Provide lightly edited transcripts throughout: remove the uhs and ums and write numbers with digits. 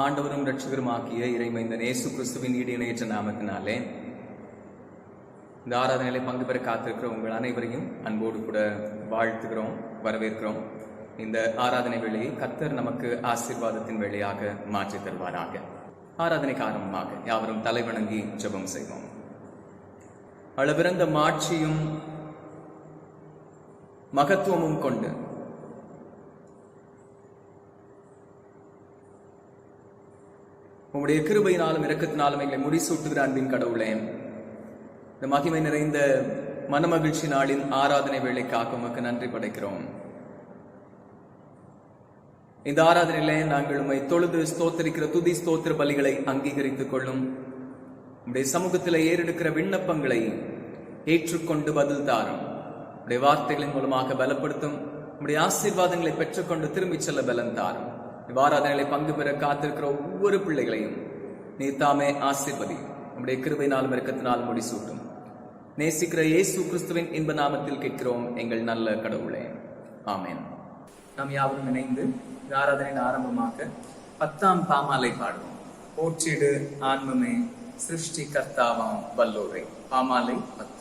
ஆண்டவரும் இரட்சகருமாகிய இறைமைந்தன் இயேசு கிறிஸ்துவின் ஈடு இணையற்ற நாமத்தினாலே இந்த ஆராதனையிலே பங்கு பெற காத்திருக்கிற உங்கள் அனைவரையும் அன்போடு கூட வாழ்த்துகிறோம், வரவேற்கிறோம். இந்த ஆராதனை வேளையை கர்த்தர் நமக்கு ஆசீர்வாதத்தின் வேளையாக மாற்றி தருவாராக. ஆராதனைக்கு ஆரம்பமாக யாவரும் தலைவணங்கி ஜெபம் செய்வோம். அளவிறந்த மாட்சியும் மகத்துவமும் கொண்டு உங்களுடைய கிருபையினாலும் இரக்கத்தினாலும் எங்களை முடிசூட்டுகிற அன்பின் கடவுளே, இந்த மகிமை நிறைந்த மனமகிழ்ச்சி நாளின் ஆராதனை வேளைக்காக உமக்கு நன்றி படைக்கிறோம். இந்த ஆராதனையிலே நாங்கள் உம்மை தொழுது ஸ்தோத்திரிக்கிற துதி ஸ்தோத்திர பலிகளை அங்கீகரித்துக் கொள்ளும். உடைய சமூகத்தில் ஏறெடுக்கிற விண்ணப்பங்களை ஏற்றுக்கொண்டு பதில் தாரும். உடைய வார்த்தைகளின் மூலமாக பலப்படுத்தும். உடைய ஆசீர்வாதங்களை பெற்றுக்கொண்டு திரும்பிச் செல்ல பலன் தாரும். ஆராதனைகளை பங்கு பெற காத்திருக்கிற ஒவ்வொரு பிள்ளைகளையும் நீர் தாமே ஆசீர்வதி. நம்முடைய கிருபையினாலும் இரக்கத்தினாலும் முடிசூட்டும். நேசிக்கிற இயேசு கிறிஸ்துவின் இன்ப நாமத்தில் கேட்கிறோம் எங்கள் நல்ல கடவுளே, ஆமென். நாம் யாவரும் இணைந்து ஆராதனையின் ஆரம்பமாக 10ஆம் பாமாலை பாடுவோம். போற்றிடு ஆன்மமே சிருஷ்டி கர்த்தாவாம் வல்லோரை. பாமாலை 10.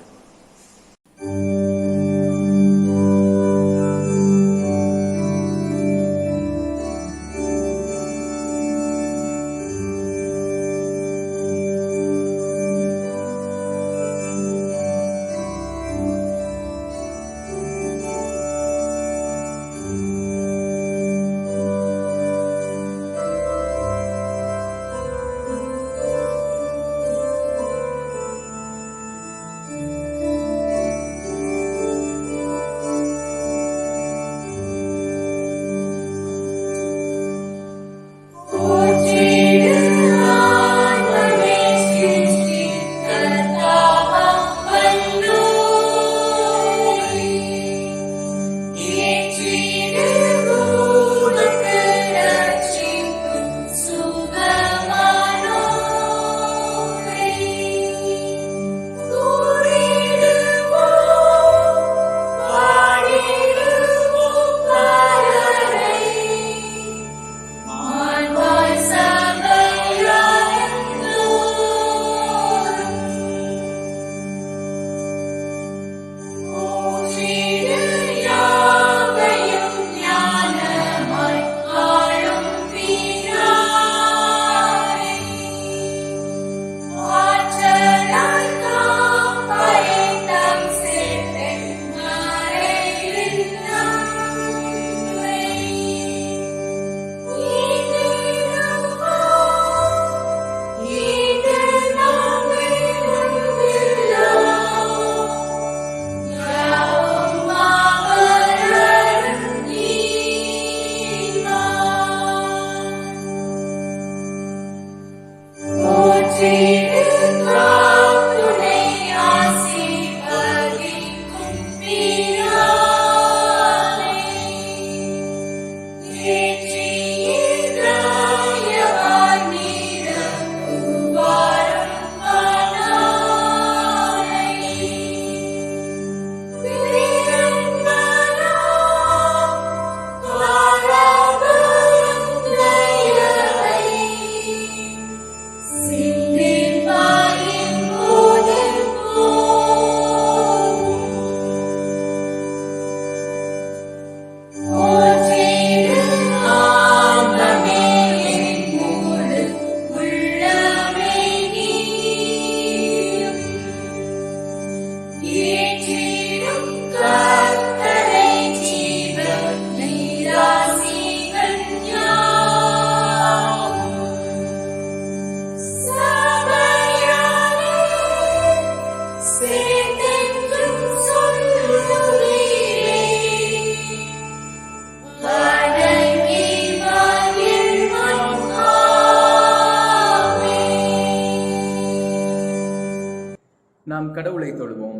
நாம் கடவுளை தொழுவோம்.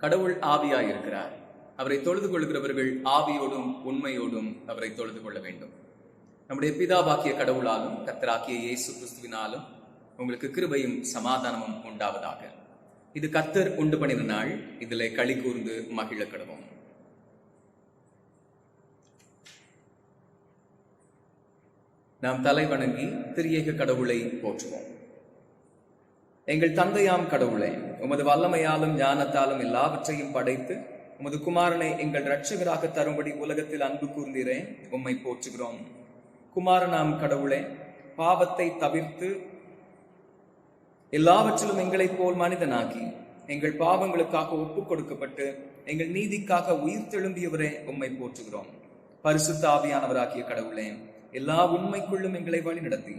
கடவுள் ஆவியாய் இருக்கிறார். அவரை தொழுது கொள்கிறவர்கள் ஆவியோடும் உண்மையோடும் அவரை தொழுது கொள்ள வேண்டும். நம்முடைய பிதாவாக்கிய கடவுளாலும் கர்த்தராகிய இயேசு கிறிஸ்துவினாலும் உங்களுக்கு கிருபையும் சமாதானமும் உண்டாவதாக. இது கர்த்தர் உண்டு பண்ணின நாள். இதிலே களி கூர்ந்து மகிழ கடவோம். நாம் தலை வணங்கி திரியேக கடவுளை போற்றுவோம். எங்கள் தந்தையாம் கடவுளே, உமது வல்லமையாலும் ஞானத்தாலும் எல்லாவற்றையும் படைத்து உமது குமாரனை எங்கள் இரட்சகராக தரும்படி உலகத்தில் அன்பு கூர்ந்தீரே, உம்மை போற்றுகிறோம். குமாரனாம் கடவுளே, பாவத்தை தவிர்த்து எல்லாவற்றிலும் எங்களைப் போல் மனிதனாகி எங்கள் பாவங்களுக்காக ஒப்புக் கொடுக்கப்பட்டு எங்கள் நீதிக்காக உயிர் தெழும்பியவரே, உம்மை போற்றுகிறோம். பரிசுத்த ஆவியானவராகிய கடவுளே, எல்லா உண்மைக்குள்ளும் எங்களை வழிநடத்தி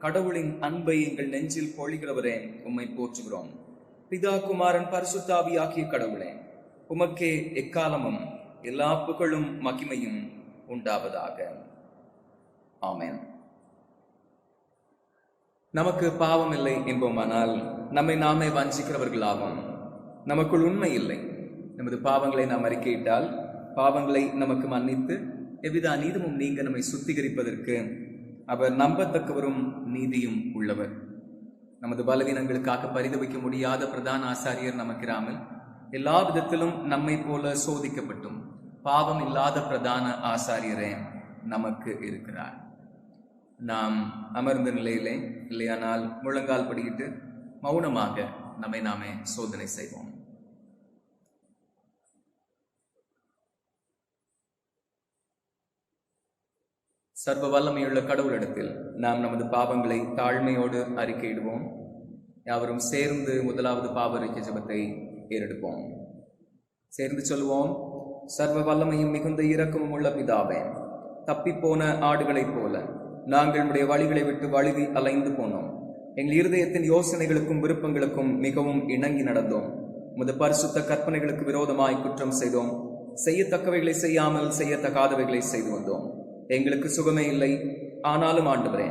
கடவுளின் அன்பை எங்கள் நெஞ்சில் பொழிகிறவரே, உம்மை போற்றுகிறோம். பிதா குமாரன் பரிசுத்த ஆவியாகிய கடவுளே, உமக்கே எக்காலமும் எல்லா புகழும் மகிமையும் உண்டாவதாக. ஆமென். நமக்கு பாவம் இல்லை என்போமானால் நம்மை நாமே வஞ்சிக்கிறவர்களாவோம். நமக்குள் உண்மை இல்லை. நமது பாவங்களை நாம் அறிக்கையிட்டால் பாவங்களை நமக்கு மன்னித்து எவ்வித அநீதமும் நீங்க நம்மை சுத்திகரிப்பதற்கு அவர் நம்பத்தக்கவரும் நீதியும் உள்ளவர். நமது பலவீனங்களுக்காக பரிதவிக்க முடியாத பிரதான ஆசாரியர் நமக்கிராமல் எல்லா விதத்திலும் நம்மை போல சோதிக்கப்பட்டும் பாவம் இல்லாத பிரதான ஆசாரியரே நமக்கு இருக்கிறார். நாம் அமர்ந்த நிலையிலே இல்லையானால் முழங்கால் படியிட்டு மௌனமாக நம்மை நாமே சோதனை செய்வோம். சர்வ வல்லமையுள்ள கடவுளிடத்தில் நாம் நமது பாவங்களை தாழ்மையோடு அறிக்கையிடுவோம். யாவரும் சேர்ந்து முதலாவது பாவ அறிக்கை ஜெபத்தை ஏறெடுப்போம். சேர்ந்து சொல்வோம். சர்வ வல்லமையும் மிகுந்த இரக்கமும் உள்ள பிதாவே, தப்பிப்போன ஆடுகளைப் போல நாங்கள் உடைய வழிகளை விட்டு வழுவி அலைந்து போனோம். எங்கள் இருதயத்தின் யோசனைகளுக்கும் விருப்பங்களுக்கும் மிகவும் இணங்கி நடந்தோம். உமது பரிசுத்த கற்பனைகளுக்கு விரோதமாய் குற்றம் செய்தோம். செய்யத்தக்கவைகளை செய்யாமல் செய்யத்தகாதவைகளை செய்து வந்தோம். எங்களுக்கு சுகமே இல்லை. ஆனாலும் ஆண்டவரே,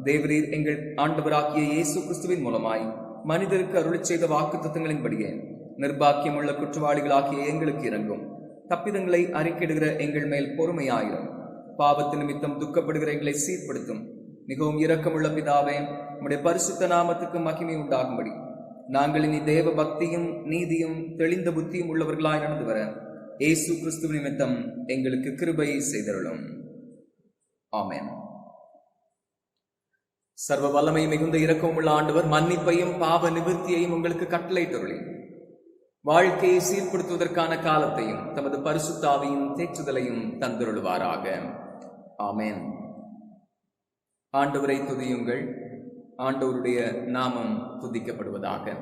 தேவரீர் எங்கள் ஆண்டவராகிய இயேசு கிறிஸ்துவின் மூலமாய் மனிதருக்கு அருளிச் செய்த வாக்குத்தத்தங்களின்படியே நிர்பாக்கியமுள்ள குற்றவாளிகளாகிய எங்களுக்கு இறங்கும். தப்பிதங்களை அறிக்கையிடுகிற எங்கள் மேல் பொறுமையாயிரும். பாவத்து நிமித்தம் துக்கப்படுகிற எங்களை சீர்படுத்தும். மிகவும் இரக்கமுள்ள பிதாவே, உம்முடைய பரிசுத்த நாமத்துக்கு மகிமை உண்டாகும்படி நாங்கள் இனி தேவ பக்தியும் நீதியும் தெளிந்த புத்தியும் உள்ளவர்களாய் நடந்து வர இயேசு கிறிஸ்துவின் நிமித்தம் எங்களுக்கு கிருபை செய்தருளும். ஆமென். சர்வ வல்லமை மிகுந்த இரக்கம் உள்ள ஆண்டவர் மன்னிப்பையும் பாவ நிவர்த்தியையும் உங்களுக்கு கட்டளையிட்டருளி வாழ்க்கையை சீர்படுத்துவதற்கான காலத்தையும் தமது பரிசுத்தாவியும் தேற்றுதலையும் தந்தருளுவாராக. ஆமென். ஆண்டவரை துதியுங்கள். ஆண்டவருடைய நாமம் துதிக்கப்படுவதாக.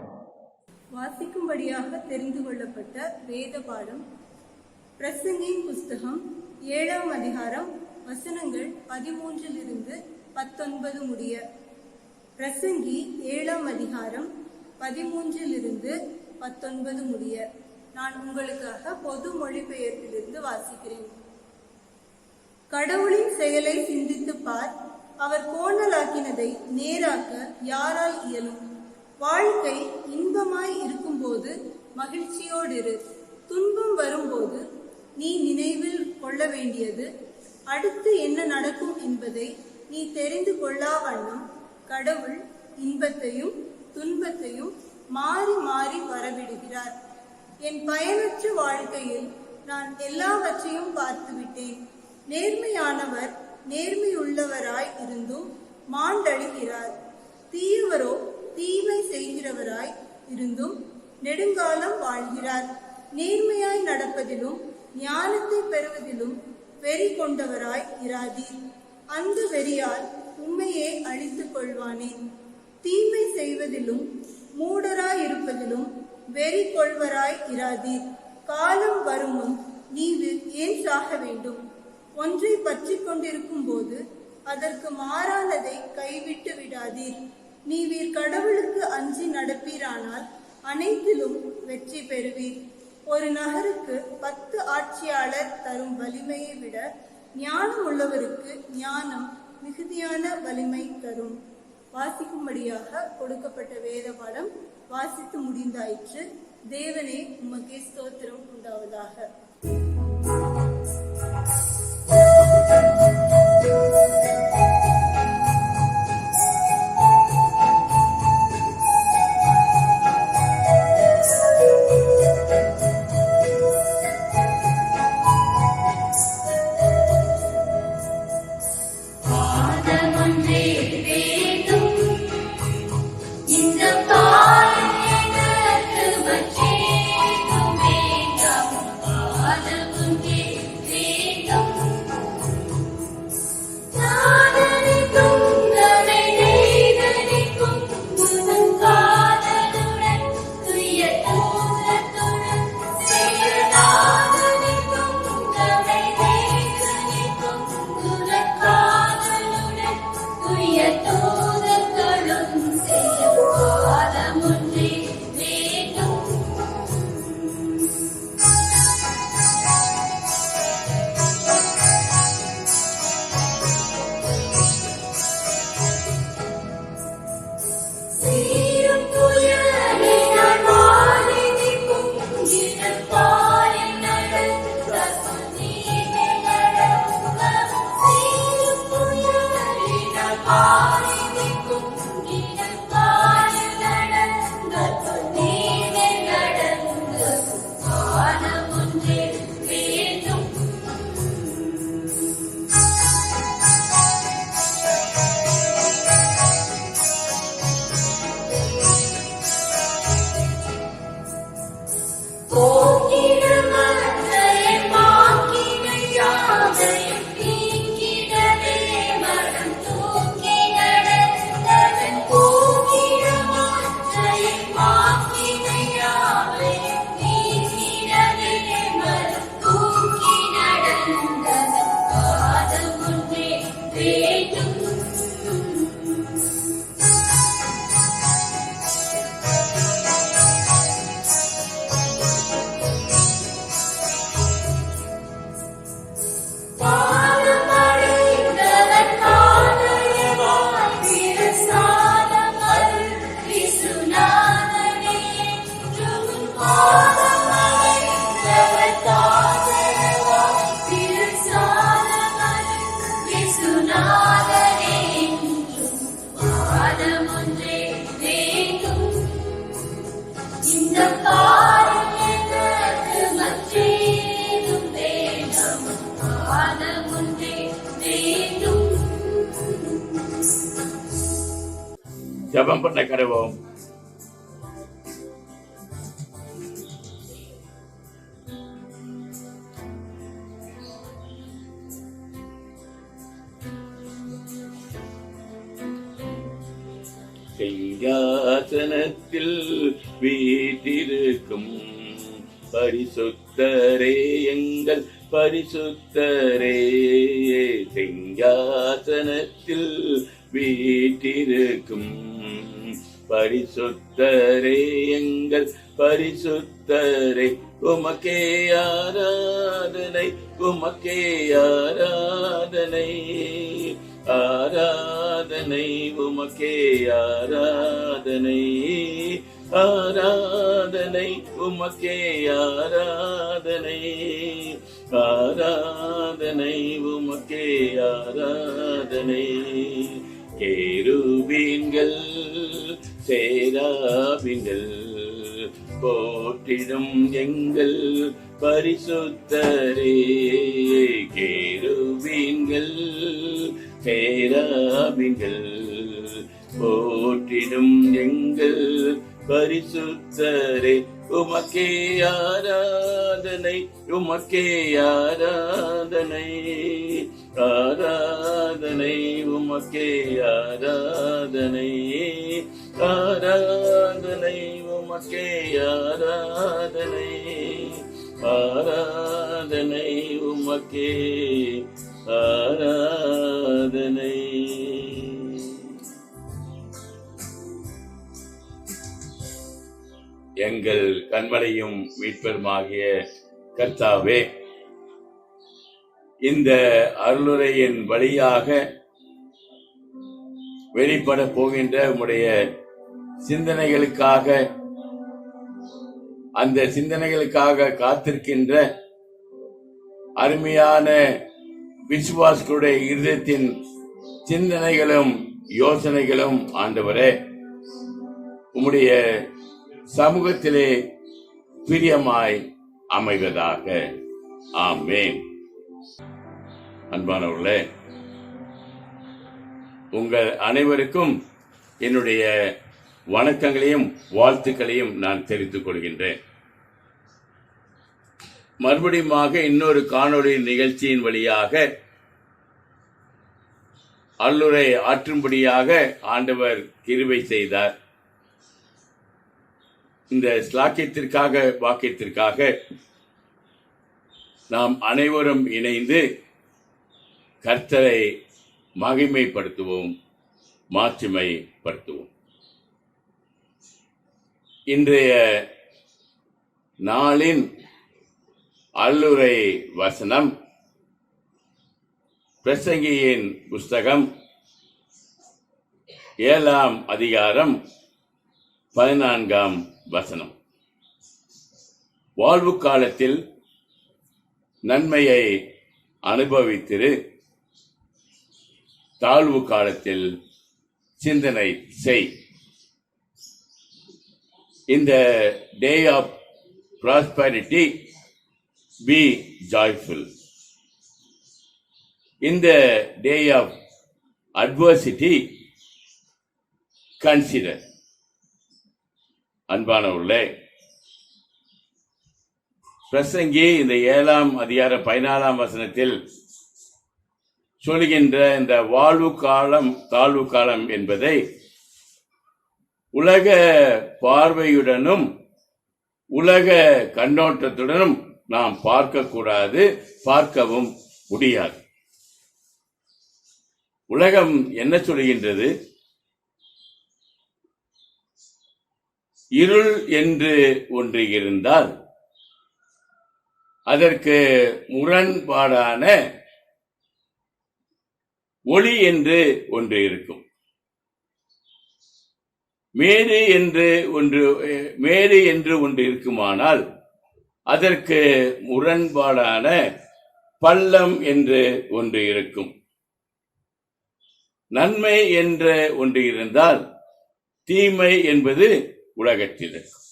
வாசிக்கும்படியாக தெரிந்து கொள்ளப்பட்ட வேத பாடம் பிரசங்கியின் புஸ்தகம் 7ஆம் அதிகாரம் வசனங்கள் 13 19 முடிய. பிரசங்கி 7ஆம் அதிகாரம் 13 19 முடிய. நான் உங்களுக்காக பொது மொழிபெயர்ப்பிலிருந்து வாசிக்கிறேன். கடவுளின் செயலை சிந்தித்து பார். அவர் கோணலாக்கினதை நேராக்க யாரால் இயலும்? வாழ்க்கை இன்பமாய் இருக்கும்போது மகிழ்ச்சியோடு இரு. துன்பம் வரும்போது நீ நினைவில் கொள்ள வேண்டியது, அடுத்து என்ன நடக்கும் என்பதை நீ தெரிந்து கொள்ளா வண்ணம் கடவுள் இன்பத்தையும் துன்பத்தையும் மாறி மாறி வரவிடுகிறார். என் பயனற்ற வாழ்க்கையில் நான் எல்லாவற்றையும் பார்த்துவிட்டேன். நேர்மையானவர் நேர்மையுள்ளவராய் இருந்தும் மாண்டழுகிறார். தீயவரோ தீமை செய்கிறவராய் இருந்தும் நெடுங்காலம் வாழ்கிறார். நேர்மையாய் நடப்பதிலும் ஞானத்தை பெறுவதிலும் வெறி கொண்டவராய் இராதீர். அந்த வெறியால் உண்மையை அழித்துக் கொள்வானேன். தீமை செய்வதிலும் மூடராயிருப்பதிலும் வெறி கொள்வராய் இராதீர். காலம் வருமுன் நீ ஏன் சாக வேண்டும்? ஒன்றை பற்றி கொண்டிருக்கும் போது அதற்கு மாறானதை கைவிட்டு விடாதீர். நீர் கடவுளுக்கு அஞ்சி நடப்பீரானால் அனைத்திலும் வெற்றி பெறுவீர். ஒரு நகருக்கு 10 ஆட்சியாளர் தரும் வலிமையை விட ஞானம் உள்ளவருக்கு ஞானம் மிகுதியான வலிமை தரும். வாசிக்கும்படியாக கொடுக்கப்பட்ட வேத பாடம் வாசித்து முடிந்தாயிற்று. தேவனே, உமக்கே ஸ்தோத்திரம் உண்டாவதாக. ஆதமன் ஜெபம் பண்ண கடவோம். சிங்காசனத்தில் வீற்றிருக்கும் பரிசுத்தரே, எங்கள் பரிசுத்தரே, சிங்காசனத்தில் வீற்றிருக்கும் பரிசுத்தரே, எங்கள் பரிசுத்தரே, உமக்கே ஆராதனை, உமக்கே ஆராதனை, ஆராதனை உமக்கே ஆராதனை, ஆராதனை உமக்கே ஆராதனை, ஆராதனை உமக்கே ஆராதனை. கேருபீன்கள் சேராபீன்கள் போற்றிடும் எங்கள் பரிசுத்தரே, கேருபீன்கள் சேராபீன்கள் போற்றிடும் எங்கள் பரிசுத்தரே, உமக்கே ஆராதனை, உமக்கே ஆராதனை, ஆராதனை உமக்கே ஆராதனை, ஆராதனை உமக்கே ஆராதனை, ஆராதனை உமக்கே ஆராதனை. எங்கள் கண்மலையும் மீட்பருமாகிய கர்த்தாவே, இந்த அருளுரையின் வழியாக வெளிப்பட போகின்ற உம்முடைய சிந்தனைகளுக்காக, அந்த சிந்தனைகளுக்காக காத்திருக்கின்ற அருமையான விசுவாசிகளுடைய இருதயத்தின் சிந்தனைகளும் யோசனைகளும் ஆண்டவரே உம்முடைய சமூகத்திலே பிரியமாய் அமைவதாக. ஆமென். அன்பானவர்களே, உங்கள் அனைவருக்கும் என்னுடைய வணக்கங்களையும் வாழ்த்துக்களையும் நான் தெரிவித்துக் கொள்கின்றேன். மறுபடியுமாக இன்னொரு காணொளி நிகழ்ச்சியின் வழியாக அல்லுரை ஆற்றும்படியாக ஆண்டவர் கிருபை செய்தார். இந்த ஸ்லாக்கியத்திற்காக வாக்கியத்திற்காக நாம் அனைவரும் இணைந்து கர்த்தரை மகிமைப்படுத்துவோம், மாட்சிமைப்படுத்துவோம். இன்றைய நாளின் அல்லுரை வசனம் பிரசங்கியின் புஸ்தகம் 7ஆம் அதிகாரம் 14ஆம் வசனம். வாழ்வு காலத்தில் நன்மையை அனுபவித்திரு, தாழ்வு காலத்தில் சிந்தனை செய். In the day of prosperity, be joyful. In the day of adversity, consider. அன்பானவர்களே, பிரசங்கி இந்த 7ஆம் அதிகாரம் 14ஆம் வசனத்தில் சொல்கின்ற இந்த வாழ்வு காலம் தாழ்வு காலம் என்பதை உலக பார்வையுடனும் உலக கண்ணோட்டத்துடனும் நாம் பார்க்கக்கூடாது, பார்க்கவும் முடியாது. உலகம் என்ன சொல்கின்றது? இருள் என்று ஒன்று இருந்தால் அதற்கு முரண்பாடான ஒளி என்று ஒன்று இருக்கும். மேடு என்று ஒன்று இருக்குமானால் அதற்கு முரண்பாடான பள்ளம் என்று ஒன்று இருக்கும். நன்மை என்ற ஒன்று இருந்தால் தீமை என்பது உலகத்தில் இருக்கும்.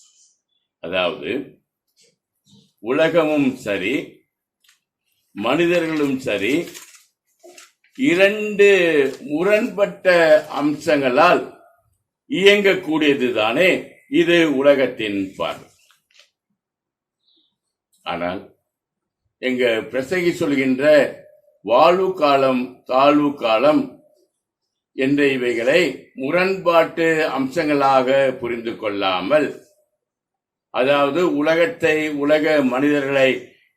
அதாவது உலகமும் சரி, மனிதர்களும் சரி, இரண்டு முரண்பட்ட அம்சங்களால் இயங்கக்கூடியதுதானே இது உலகத்தின் பார்வை. ஆனால் எங்க பிரசங்கி சொல்கின்ற வாழ்வு காலம் தாழ்வு காலம் என்ற இவைகளை முரண்பாட்டு அம்சங்களாக புரிந்து கொள்ளாமல், அதாவது உலகத்தை உலக மனிதர்களை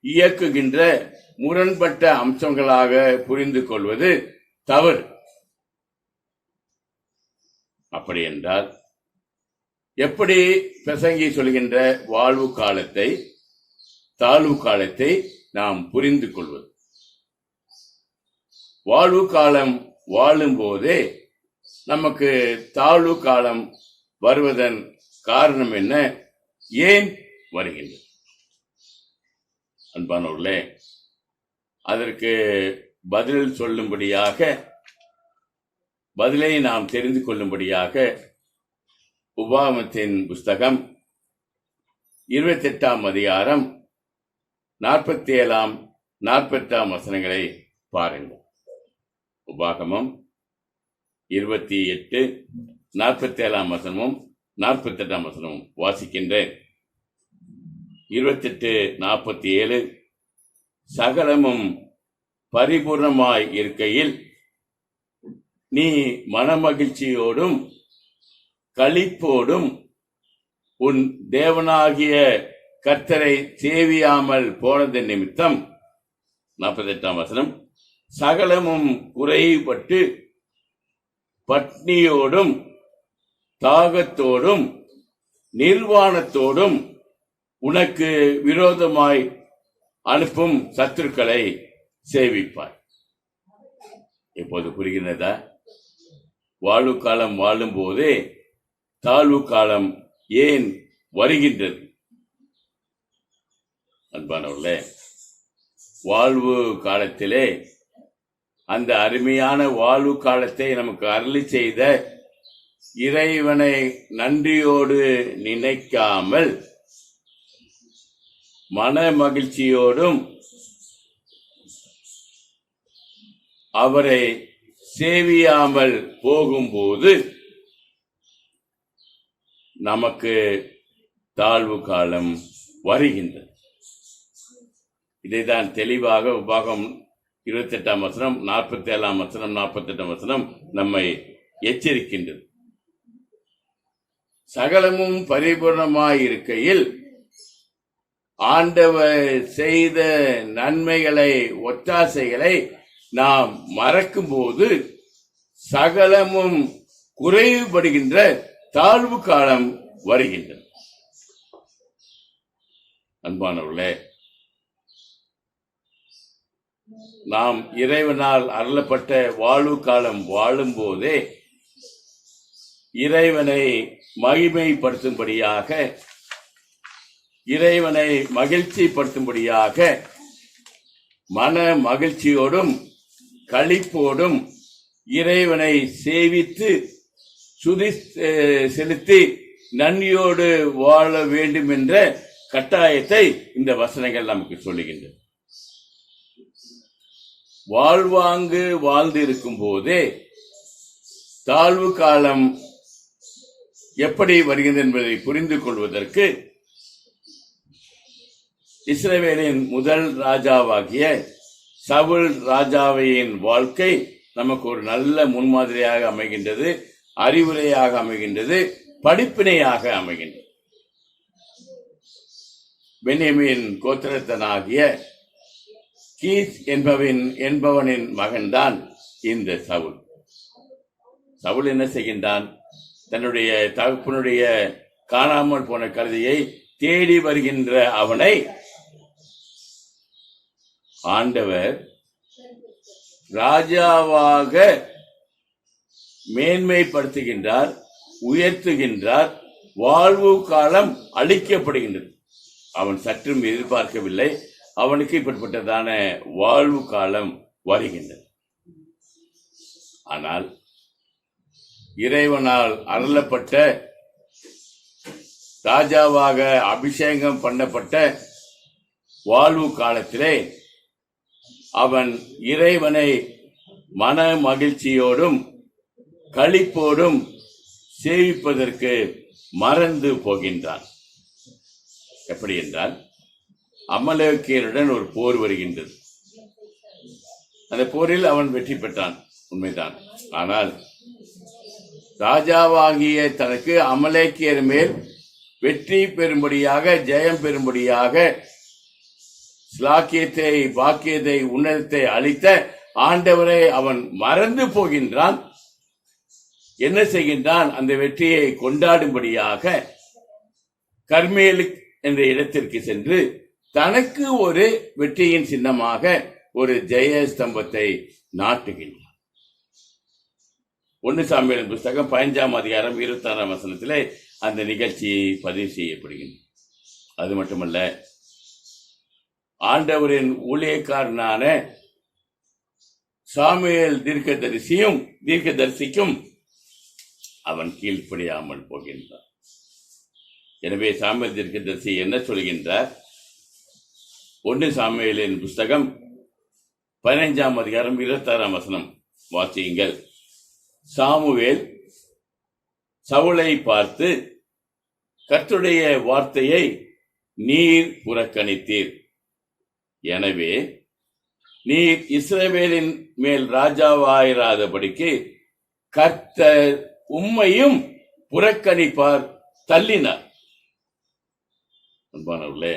இயக்குகின்ற முரண்பட்ட அம்சங்களாக புரிந்து கொள்வது தவறு. அப்படி என்றால் எப்படி பிரசங்கி சொல்கின்ற வாழ்வு காலத்தை தாழ்வு காலத்தை நாம் புரிந்து கொள்வது? வாழ்வு காலம் வாழும் போதே நமக்கு தாழ்வு காலம் வருவதன் காரணம் என்ன? ஏன் வருகின்றது? அன்பானவர்களே, அதற்கு பதில் சொல்லும்படியாக, பதிலை நாம் தெரிந்து கொள்ளும்படியாக உபாகமத்தின் புஸ்தகம் 28 அதிகாரம் 47 48 வசனங்களை பாருங்கள். உபாகமம் 28 47 வசனமும் 48 வசனமும் வாசிக்கின்றேன். 28:47 சகலமும் பரிபூர்ணமாய் இருக்கையில் நீ மனமகிழ்ச்சியோடும் களிப்போடும் உன் தேவனாகிய கர்த்தரை சேவியாமல் போனது நிமித்தம். 48 வசனம், சகலமும் குறைபட்டு பட்னியோடும் தாகத்தோடும் நிர்வாணத்தோடும் உனக்கு விரோதமாய் அனுப்பும் சத்துருக்களை சேவிப்பாய். இப்போது புரிகிறதா? வாழ்வு காலம் வாழும் போதே தாழ்வு காலம் ஏன் வருகின்றது? அன்பானவர்களே, வாழ்வு காலத்திலே அந்த அருமையான வாழ்வு காலத்தை நமக்கு அருளி செய்த இறைவனை நன்றியோடு நினைக்காமல் மன மகிழ்ச்சியோடும் அவரை சேவியாமல் போகும்போது நமக்கு தாழ்வு காலம் வருகின்றது. இதைதான் தெளிவாக உபாகம் 28 வசனம் 47 வசனம் 48 வசனம் நம்மை எச்சரிக்கின்றது. சகலமும் பரிபூர்ணமாயிருக்கையில் ஆண்டவர் செய்த நன்மைகளை ஒத்தாசைகளை நாம் மறக்கும் போது சகலமும் குறைவுபடுகின்ற தாழ்வு காலம் வருகின்றது. அன்பானவர்களே, நாம் இறைவனால் அருளப்பட்ட வாழ்வு காலம் வாழும் போதே இறைவனை மகிமைப்படுத்தும்படியாக, இறைவனை மகிழ்ச்சிப்படுத்தும்படியாக மன மகிழ்ச்சியோடும் களிப்போடும் இறைவனை சேவித்து சுதி செலுத்தி நன்றியோடு வாழ வேண்டும் என்ற கட்டாயத்தை இந்த வசனங்கள் நமக்கு சொல்லுகின்றன. வாழ்வாங்கு வாழ்ந்து இருக்கும் போதே தாழ்வு காலம் எப்படி வருகிறது என்பதை புரிந்து கொள்வதற்கு இஸ்ரவேலின் முதல் ராஜாவாகிய சவுல் ராஜாவின் வாழ்க்கை நமக்கு ஒரு நல்ல முன்மாதிரியாக அமைகின்றது, அறிவுரையாக அமைகின்றது, படிப்பினையாக அமைகின்றது. பென்யமீன் கோத்திரத்தனாகிய கீஸ் என்பவனின் மகன்தான் இந்த சவுல். சவுல் என்ன செய்கின்றான்? தன்னுடைய தகப்பனுடைய காணாமல் போன கழுதையை தேடி வருகின்ற அவனை ஆண்டவர் ராஜாவாக மேன்மைப்படுத்துகின்றார், உயர்த்துகின்றார். வாழ்வு காலம் அளிக்கப்படுகின்றது. அவன் சற்றும் எதிர்பார்க்கவில்லை. அவனுக்கு இப்படிப்பட்டதான வாழ்வு காலம் வருகின்றது. ஆனால் இறைவனால் அருளப்பட்ட ராஜாவாக அபிஷேகம் பண்ணப்பட்ட வாழ்வு காலத்திலே அவன் இறைவனை மன மகிழ்ச்சியோடும் களிப்போடும் சேவிப்பதற்கு மறந்து போகின்றான். எப்படி என்றால், அமலேக்கியருடன் ஒரு போர் வருகின்றது. அந்த போரில் அவன் வெற்றி பெற்றான், உண்மைதான். ஆனால் ராஜாவாகிய தனக்கு அமலேக்கியர் மேல் வெற்றி பெறும்படியாக, ஜெயம் பெறும்படியாக, ஸ்லாக்கியத்தை, பாக்கியத்தை, உன்னதத்தை அளித்த ஆண்டவரை அவன் மறந்து போகின்றான். என்ன செய்கின்றான்? அந்த வெற்றியை கொண்டாடும்படியாக கர்மேலு என்ற இடத்திற்கு சென்று தனக்கு ஒரு வெற்றியின் சின்னமாக ஒரு ஜெய ஸ்தம்பத்தை நாட்டுகின்றான். 1 சாமுவேல் புஸ்தகம் 15ஆம் அதிகாரம் 26ஆம் வசனத்திலே அந்த நிகழ்ச்சி பதிவு செய்யப்படுகின்றது. அது மட்டுமல்ல, ஆண்டவரின் ஊழியக்காரனான சாமுவேல் தீர்க்கதரிசிக்கும் அவன் கீழ்ப்படியாமல் போகின்றான். எனவே சாமுவேல் தீர்க்கதரிசி என்ன சொல்கின்றார்? 1 சாமுவேலின் புஸ்தகம் 15ஆம் அதிகாரம் 26ஆம் வசனம் வாசியுங்கள். சாமுவேல் சவுலை பார்த்து, கர்த்தருடைய வார்த்தையை நீர் புறக்கணித்தீர், எனவே நீர் இஸ்ரவேலின் மேல் ராஜாவாயிராதபடிக்கு கர்த்தர் உம்மையும் புறக்கணிப்பார், தள்ளினார். அன்பானவர்களே,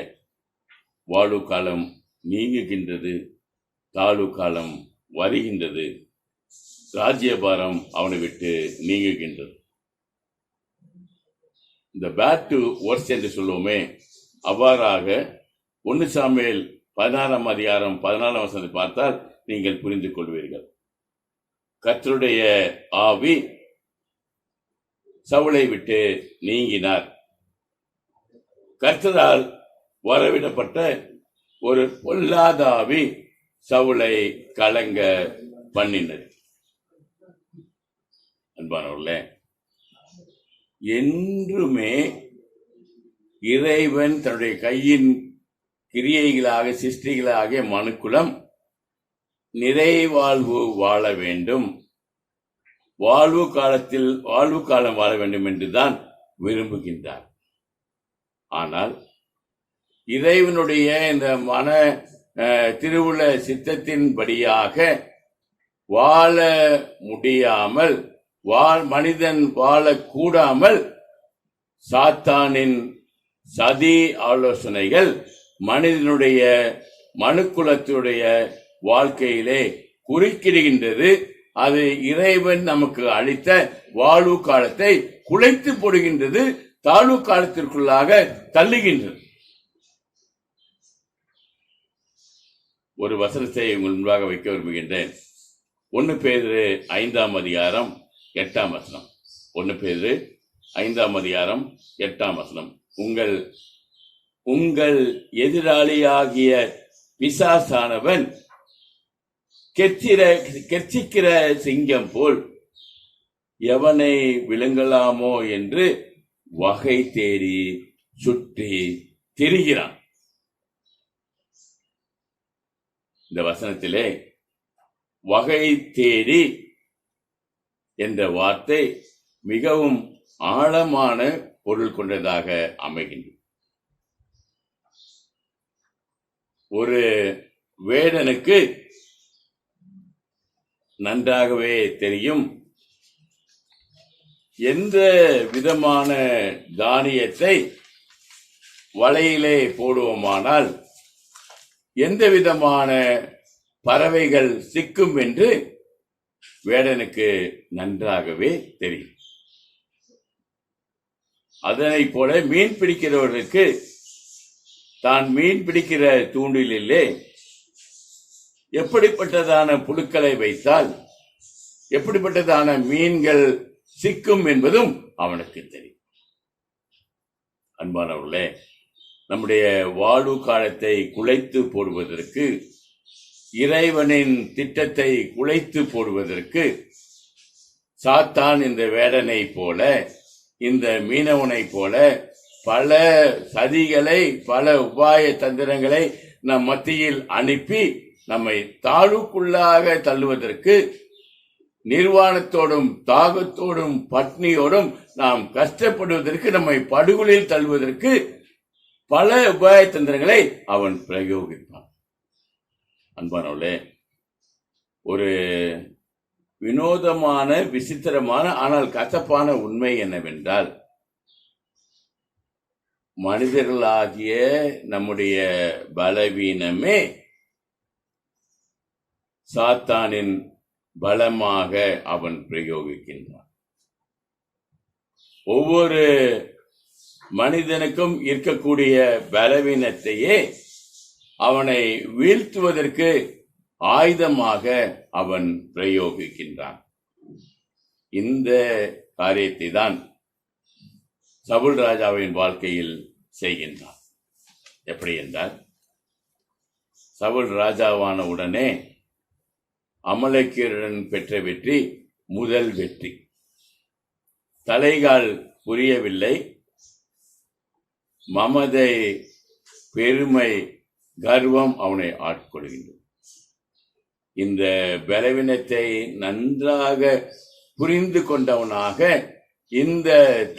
வாழு காலம் நீங்குகின்றது, தாழு காலம் வருகின்றது, ராஜ்யபாரம் அவனை விட்டு நீங்குகின்றது. இந்த பேட் டு ஒர்ஸ் என்று சொல்லுவோமே, அவ்வாறாக 1 சாமுவேல் 16ஆம் அதிகாரம் 14ஆம் வசனத்தை பார்த்தால் நீங்கள் புரிந்து கொள்வீர்கள். கர்த்தருடைய ஆவி சவுலை விட்டு நீங்கினார். கர்த்தரால் வரவிடப்பட்ட ஒரு பொல்லாத ஆவி சவுலை கலங்க பண்ணினது. அன்பானவர்களே, என்றுமே இறைவன் தன்னுடைய கையின் கிரியைகளாக, சிருஷ்டிகளாக மனுக்குலம் நிறைவாழ்வு வாழ வேண்டும், வாழ்வு காலம் வாழ வேண்டும் என்றுதான் விரும்புகின்றார். ஆனால் இறைவனுடைய இந்த மன திருவுள சித்தத்தின்படியாக வாழ முடியாமல், மனிதன் வாழக்கூடாமல் சாத்தானின் சதி ஆலோசனைகள் மனிதனுடைய மனுக்குலத்துடைய வாழ்க்கையிலே குறுக்கிடுகின்றது. அது இறைவன் நமக்கு அளித்த வாழ்வு காலத்தை குலைத்து போடுகின்றது, தாழ்வு காலத்திற்குள்ளாக தள்ளுகின்றது. ஒரு வசனத்தை உங்கள் முன்பாக வைக்க விரும்புகின்றேன். 1 பேதுரு 5ஆம் அதிகாரம் 8ஆம் வசனம். 1 பேதுரு 5ஆம் அதிகாரம் 8ஆம் வசனம். உங்கள் எதிராளியாகிய பிசாசானவன் கெர்ச்சிக்கிற சிங்கம் போல் எவனை விழுங்கலாமோ என்று வகை தேடி சுற்றி திரிகிறான். இந்த வசனத்திலே வகை தேடி என்ற வார்த்தை மிகவும் ஆழமான பொருள் கொண்டதாக அமைகின்றது. ஒரு வேடனுக்கு நன்றாகவே தெரியும் எந்த விதமான தானியத்தை வலையிலே போடுவோமானால் எந்த விதமான பறவைகள் சிக்கும் என்று வேடனுக்கு நன்றாகவே தெரியும். அதனை போல மீன் பிடிக்கிறவர்களுக்கு தான் மீன் பிடிக்கிற தூண்டிலே எப்படிப்பட்டதான புழுக்களை வைத்தால் எப்படிப்பட்டதான மீன்கள் சிக்கும் என்பதும் அவனுக்கு தெரியும். அன்பானவர்களே, நம்முடைய வாழ்வு காலத்தை குலைத்து போடுவதற்கு, இறைவனின் திட்டத்தை குலைத்து போடுவதற்கு சாத்தான் இந்த வேடனை போல, இந்த மீனவனை போல பல சதிகளை, பல உபாய தந்திரங்களை நம் மத்தியில் அனுப்பி நம்மை தாழ்வுக்குள்ளாக தள்ளுவதற்கு, நிர்வாணத்தோடும் தாகத்தோடும் பட்னியோடும் நாம் கஷ்டப்படுவதற்கு, நம்மை படுகொலில் தள்ளுவதற்கு பல உபாய தந்திரங்களை அவன் பிரயோகிப்பான். அன்பானவர்களே, ஒரு வினோதமான, விசித்திரமான, ஆனால் கசப்பான உண்மை என்னவென்றால், மனிதர்களாகிய நம்முடைய பலவீனமே சாத்தானின் பலமாக அவன் பிரயோகிக்கின்றான். ஒவ்வொரு மனிதனுக்கும் இருக்கக்கூடிய பலவீனத்தையே அவனை வீழ்த்துவதற்கு ஆயுதமாக அவன் பிரயோகிக்கின்றான். இந்த காரியத்தை தான் சவுல் ராஜாவின் வாழ்க்கையில் செய்கின்றான். எப்படி என்றால், சவுல் ராஜாவான உடனே அமலேக்கியருடன் பெற்ற வெற்றி முதல் வெற்றி. தலைகால் புரியவில்லை. மமதை, பெருமை, கர்வம் அவனை ஆட்கொள்கின்றது. இந்த பலவீனத்தை நன்றாக புரிந்து கொண்டவனாக இந்த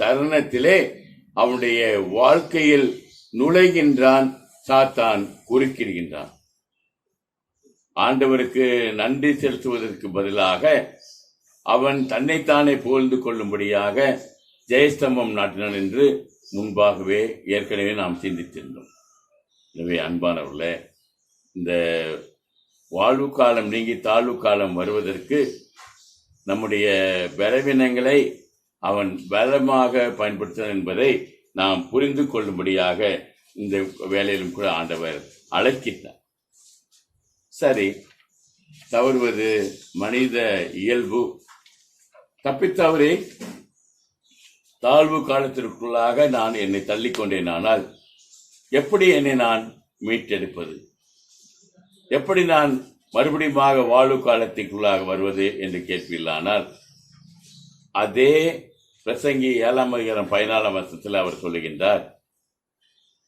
தருணத்திலே அவனுடைய வாழ்க்கையில் நுழைகின்றான். சாத்தான் குறுக்கிடுகின்றான். ஆண்டவருக்கு நன்றி செலுத்துவதற்கு பதிலாக அவன் தன்னைத்தானே புகழ்ந்து கொள்ளும்படியாக ஜெயஸ்தம்பம் நாட்டினான் என்று முன்பாகவே ஏற்கனவே நாம் சிந்தித்திருந்தோம். எனவே அன்பானவர்களே, இந்த வாழ்வு காலம் நீங்கி தாழ்வு காலம் வருவதற்கு நம்முடைய பலவீனங்களை அவன் பலமாக பயன்படுத்தினான் என்பதை நாம் புரிந்து கொள்ளும்படியாக இந்த வேலையிலும் கூட ஆண்டவர் அழைக்கின்றார். சரி, தவறுவது மனித இயல்பு. தப்பித்தவறி தாழ்வு காலத்திற்குள்ளாக நான் என்னை தள்ளிக்கொண்டேன். ஆனால் எப்படி என்னை நான் மீட்டெடுப்பது? எப்படி நான் மறுபடியும் வாழ்வு காலத்திற்குள்ளாக வருவது என்று கேட்பீர்களானால், அதே பிரசங்கி 7:14 அவர் சொல்லுகின்றார்,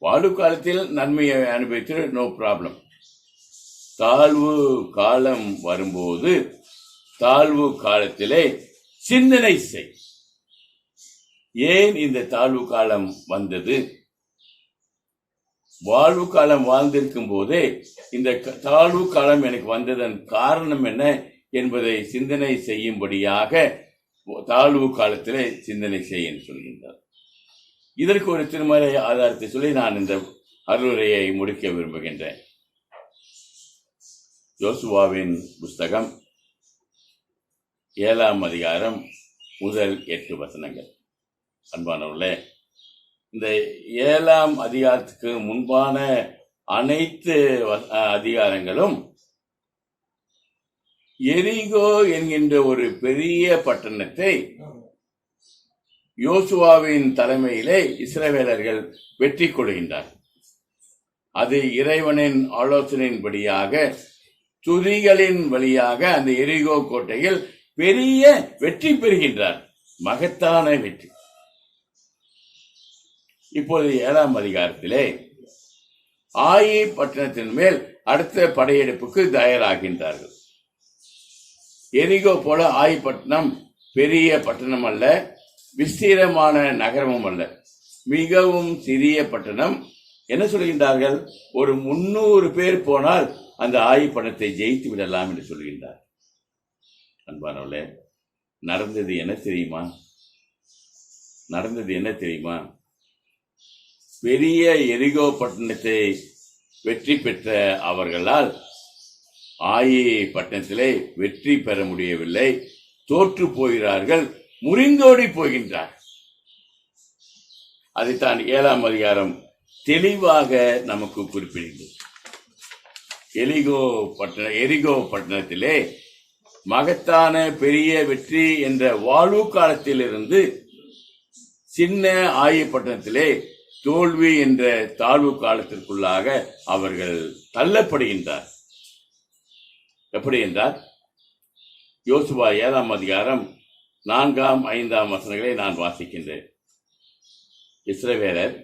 வாழ்வு காலத்தில் நன்மையை அனுபவித்து நோ ப்ராப்ளம். தாழ்வு காலம் வரும்போது தாழ்வு காலத்திலே சிந்தனை செய். ஏன் இந்த தாழ்வு காலம் வந்தது? வாழ்வு காலம் வாழ்ந்திருக்கும் போதே இந்த தாழ்வு காலம் எனக்கு வந்ததன் காரணம் என்ன என்பதை சிந்தனை செய்யும்படியாக தாழ்வு காலத்திலே சிந்தனை செய்ய சொல்கின்றார். இதற்கு ஒரு திருமறை ஆதாரத்தை சொல்லி நான் இந்த அருளுரையை முடிக்க விரும்புகின்றேன். யோசுவாவின் புஸ்தகம் 7ஆம் அதிகாரம் முதல் 8 வசனங்கள். அன்பானவர்களே, இந்த 7ஆம் அதிகாரத்துக்கு முன்பான அனைத்து அதிகாரங்களும் எரிகோ என்கின்ற ஒரு பெரிய பட்டணத்தை யோசுவாவின் தலைமையிலே இஸ்ரவேலர்கள் வெற்றி கொள்கின்றார். அது இறைவனின் ஆலோசனையின்படியாக துதிகளின் வழியாக அந்த எரிகோ கோட்டையில் பெரிய வெற்றி பெறுகின்றார். மகத்தான வெற்றி. இப்போது 7ஆம் அதிகாரத்திலே ஆயி பட்டணத்தின் மேல் அடுத்த படையெடுப்புக்கு தயாராகின்றார்கள். எரிகோ போல ஆயி பட்டணம் பெரிய பட்டணம் அல்ல, விஸ்தீரமான நகரமும் அல்ல, மிகவும் சிறிய பட்டணம். என்ன சொல்கின்றார்கள்? ஒரு 300 பேர் போனால் அந்த ஆயி பட்டணத்தை ஜெயித்து விடலாம் என்று சொல்கின்றார். அன்பானவர்களே, நடந்தது என்ன தெரியுமா? பெரிய எரிகோ பட்டணத்தை வெற்றி பெற்ற அவர்களால் ஆயி பட்டணத்திலே வெற்றி பெற முடியவில்லை. தோற்று போகிறார்கள், முறிந்தோடி போகின்றார். அதைத்தான் 7ஆம் அதிகாரம் தெளிவாக நமக்கு குறிப்பிடுகிறது. எரிகோ பட்டணத்திலே மகத்தான பெரிய வெற்றி என்ற வாழ்வு காலத்திலிருந்து சின்ன ஆயி பட்டணத்திலே தோல்வி என்ற தாழ்வு காலத்திற்குள்ளாக அவர்கள் தள்ளப்படுகின்றார். எப்படி என்றால், யோசுவா 7ஆம் அதிகாரம் 4, 5 வசனங்களை நான் வாசிக்கின்றேன். இஸ்ரவேலர்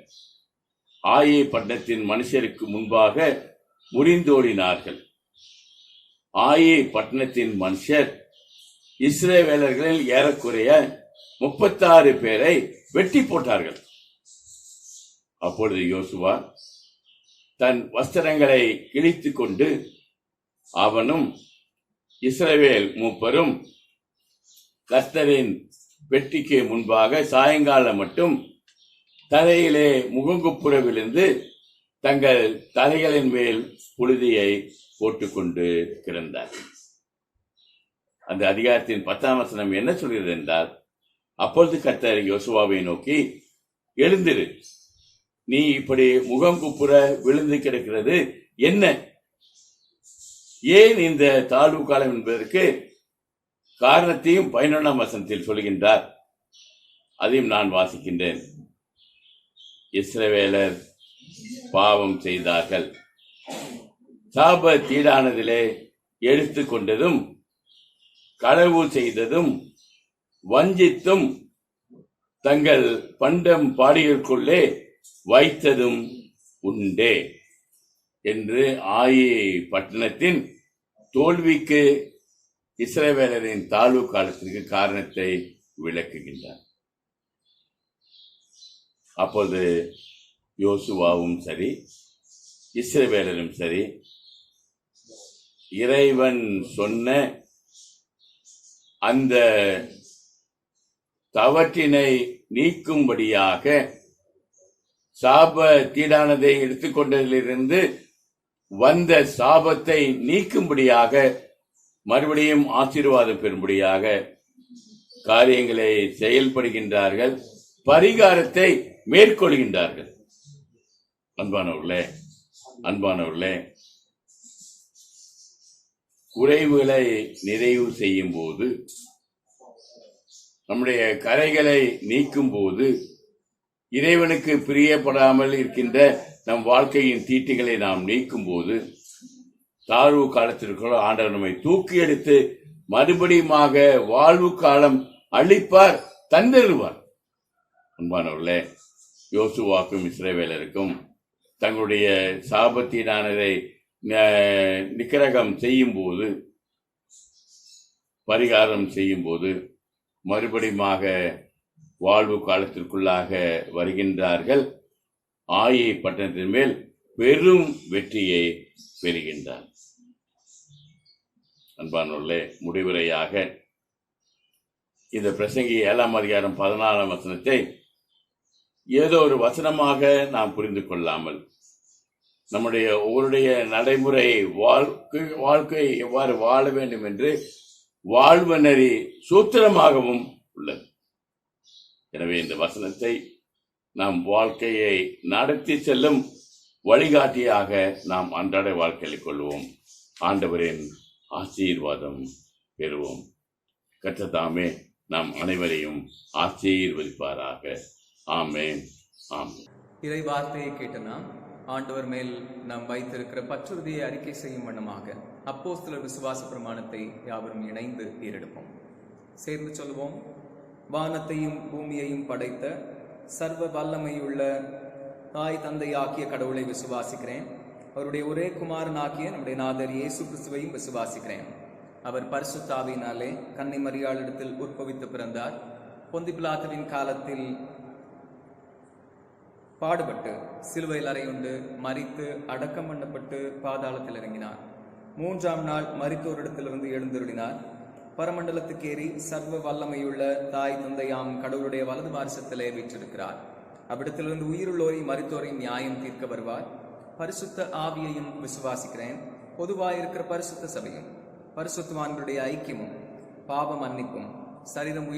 ஆயி பட்டணத்தின் மனுஷருக்கு முன்பாக முறிந்தோடினார்கள். ஆயி பட்டணத்தின் மனுஷர் இஸ்ரவேலர்களில் ஏறக்குறைய 36 பேரை வெட்டி போட்டார்கள். அப்பொழுது யோசுவா தன் வஸ்திரங்களை கிழித்துக் கொண்டு அவனும் இஸ்ரவேல் மூப்பரும் கர்த்தரின் வெட்டிக்கு முன்பாக சாயங்காலம் மட்டும் தலையிலே முகங்குப்புற விழுந்து தங்கள் தலைகளின் மேல் புழுதியை போட்டுக்கொண்டு கிடந்தார். அந்த அதிகாரத்தின் 10ஆம் வசனம் என்ன சொல்கிறது என்றால், அப்பொழுது கர்த்தர் யோசுவாவை நோக்கி, எழுந்திரு, நீ இப்படி முகங்குப்புற விழுந்து கிடக்கிறது என்ன? ஏன் இந்த தாழ்வு காலம் என்பதற்கு காரணத்தையும் 11ஆம் வசனத்தில் சொல்கின்றார். அதையும் நான் வாசிக்கின்றேன். இஸ்ரவேலர் பாவம் செய்தார்கள், சாப தீடானதிலே எடுத்துக் கொண்டதும், களவு செய்ததும், வஞ்சித்தும், தங்கள் பண்டம் பாடிகளுக்குள்ளே வைத்ததும் உண்டே என்று ஆயி பட்டணத்தின் தோல்விக்கு இஸ்ரவேலரின் தாழ்வு காலத்திற்கு காரணத்தை விளக்குகின்றார். அப்போது யோசுவாவும் சரி, இஸ்ரவேலரும் சரி, இறைவன் சொன்ன அந்த தவற்றினை நீக்கும்படியாக சாப தீடானதை எடுத்துக்கொண்டதிலிருந்து வந்த சாபத்தை நீக்கும்படியாக, மறுபடியும் ஆசீர்வாதம் பெறும்படியாக காரியங்களை செயல்படுகின்றார்கள், பரிகாரத்தை மேற்கொள்கின்றார்கள். அன்பானவர்களே, குறைவுகளை நிறைவு செய்யும் போது, நம்முடைய கரைகளை நீக்கும் போது, இறைவனுக்கு பிரியப்படாமல் இருக்கின்ற நம் வாழ்க்கையின் தீட்டுகளை நாம் நீக்கும் போது, தாழ்வு காலத்திற்குள் ஆண்டவர் நம்மை தூக்கி எடுத்து மறுபடியுமாக வாழ்வு காலம் அளிப்பார், தந்தருவார். அன்பானவர்களே, யோசுவாக்கும் இஸ்ரவேலருக்கும் தங்களுடைய சாபத்தினானதை நிக்கிரகம் செய்யும் போது, பரிகாரம் செய்யும் போது மறுபடியுமாக வாழ்வு காலத்திற்குள்ளாக வருகின்றார்கள். ஆயி பட்டணத்தின் மேல் பெரும் வெற்றியை பெறுகின்றார். அன்பானவர்களே, முடிவுரையாக இந்த பிரசங்கி 7ஆம் அதிகாரம் 14ஆம் வசனத்தை ஏதோ ஒரு வசனமாக நாம் புரிந்து கொள்ளாமல், நம்முடைய ஒவ்வொருடைய நடைமுறை வாழ்க்கை எவ்வாறு வாழ வேண்டும் என்று வாழ்வனரி சூத்திரமாகவும் உள்ளது. எனவே இந்த வசனத்தை நாம் வாழ்க்கையை நடத்தி செல்லும் வழிகாட்டியாக நாம் அன்றாட வாழ்க்கையில் கொள்வோம். ஆண்டவரின் ஆசீர்வாதம் பெறுவோம். கர்த்தர் நாம் அனைவரையும் ஆசீர்வதிப்பாராக. ஆமென். ஆமென். இறை வார்த்தையை கேட்ட நாம் ஆண்டவர் மேல் நாம் வைத்திருக்கிற பற்றுறுதியை அறிக்கை செய்யும் வண்ணமாக அப்போஸ்தலர் விசுவாச பிரமாணத்தை யாவரும் இணைந்து ஏறெடுப்போம். சேர்ந்து சொல்லுவோம். வானத்தையும் பூமியையும் படைத்த சர்வ வல்லமையுள்ள தாய் தந்தையாக்கிய கடவுளை விசுவாசிக்கிறேன். அவருடைய ஒரே குமாரனாகிய நம்முடைய நாதர் இயேசு கிறிஸ்துவையும் விசுவாசிக்கிறேன். அவர் பரிசுத்த ஆவியினாலே கன்னி மரியாளிடத்தில் உற்பவித்து பிறந்தார். பொந்தி பிலாத்துவின் காலத்தில் பாடுபட்டு சிலுவையில் அறையுண்டு மரித்து அடக்கம் பண்ணப்பட்டு பாதாளத்தில் இறங்கினார். 3ஆம் நாள் மரித்தோரிடத்திலிருந்து எழுந்தருளினார். பரமண்டலத்துக்கு ஏறி சர்வ வல்லமையுள்ள தாய் தந்தையாம் கடவுளுடைய வலது பாரிசத்திலே வீற்றிருக்கிறார். அவ்விடத்திலிருந்து உயிருள்ளோரை மரித்தோரை நியாயம் தீர்க்க வருவார். பரிசுத்த ஆவியையும் விசுவாசிக்கிறேன். பொதுவாயிருக்கிற பரிசுத்த சபையும் பரிசுத்தவான்களுடைய ஐக்கியமும் பாவ மன்னிப்பும் சரீரம்